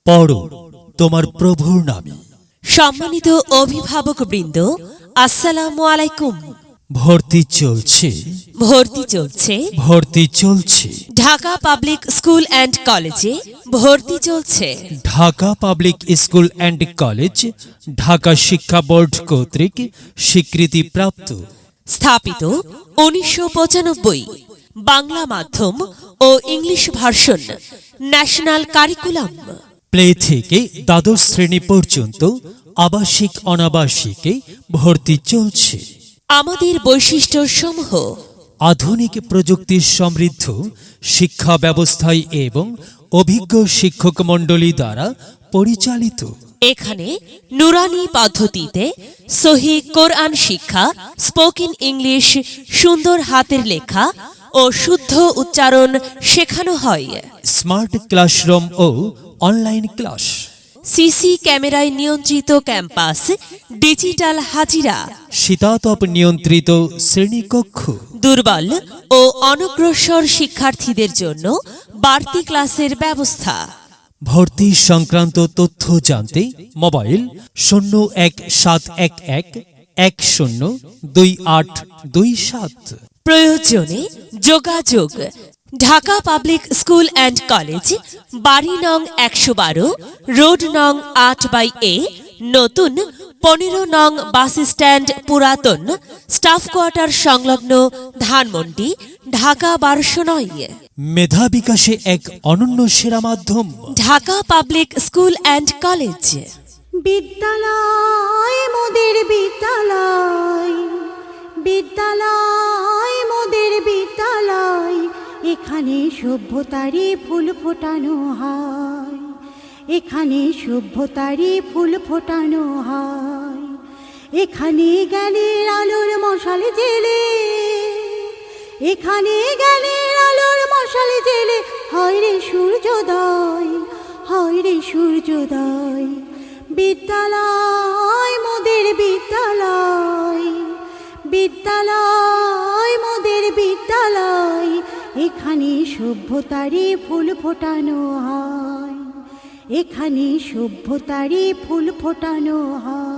পড়ো তোমার প্রভুর নামে। সম্মানিত অভিভাবকবৃন্দ, আসসালামু আলাইকুম। ভর্তি চলছে, ভর্তি চলছে। ঢাকা পাবলিক স্কুল অ্যান্ড কলেজে ভর্তি চলছে। Dhaka public school and college Dhaka শিক্ষা বোর্ড কর্তৃক স্বীকৃতিপ্রাপ্ত, স্থাপিত 1995। বাংলা মাধ্যম ও English version, national curriculum. Play থেকে দ্বাদশ শ্রেণী পর্যন্ত আবাসিক অনাবাসিকে ভর্তি চলছে। আমাদের বৈশিষ্ট্য সমূহ: আধুনিক প্রযুক্তি সমৃদ্ধ শিক্ষা ব্যবস্থায় এবং অভিজ্ঞ শিক্ষক মণ্ডলী দ্বারা পরিচালিত। এখানে নুরানি পদ্ধতিতে সহি কোরআন শিক্ষা, স্পোকেন ইংলিশ, সুন্দর হাতের লেখা ও শুদ্ধ উচ্চারণ শেখানো হয়। স্মার্ট ক্লাসরুম ও অনলাইন ক্লাস, সিসি ক্যামেরায় নিয়ন্ত্রিত ক্যাম্পাস, ডিজিটাল হাজিরা, শীতাতপ নিয়ন্ত্রিত শ্রেণীকক্ষ, দুর্বল ও অনগ্রসর শিক্ষার্থীদের জন্য বাড়তি ক্লাসের ব্যবস্থা। ভর্তি সংক্রান্ত তথ্য জানতে মোবাইল 017111102827। প্রয়োজনে যোগাযোগ Dhaka public school and college, বাড়ি নং 112, রোড নং 8/A, নতুন 15 নং বাস স্ট্যান্ড, পুরাতন স্টাফ কোয়ার্টার সংলগ্ন, ধানমন্ডি, ঢাকা 1209। মেধা বিকাশে এক অনন্য সেরা মাধ্যম Dhaka public school and college. বিদ্যালয় মোদের বিদ্যালয়, বিদ্যালয় মোদের বিদ্যালয়, এখানে সভ্যতারই ফুল ফোটানো হয়, এখানে সভ্যতারই ফুল ফোটানো হয়। এখানে জ্ঞানের আলোর মশাল জেলে, এখানে জ্ঞানের আলোর মশাল জেলে হয় রে সূর্যোদয়, হয় রে সূর্যোদয়। বিদ্যালয় মোদের বিদ্যালয়, বিদ্যালয় মোদের বিদ্যালয়, এখানে সভ্যতারই ফুল ফোটানো হয়, এখানে সভ্যতারই ফুল ফোটানো হয়।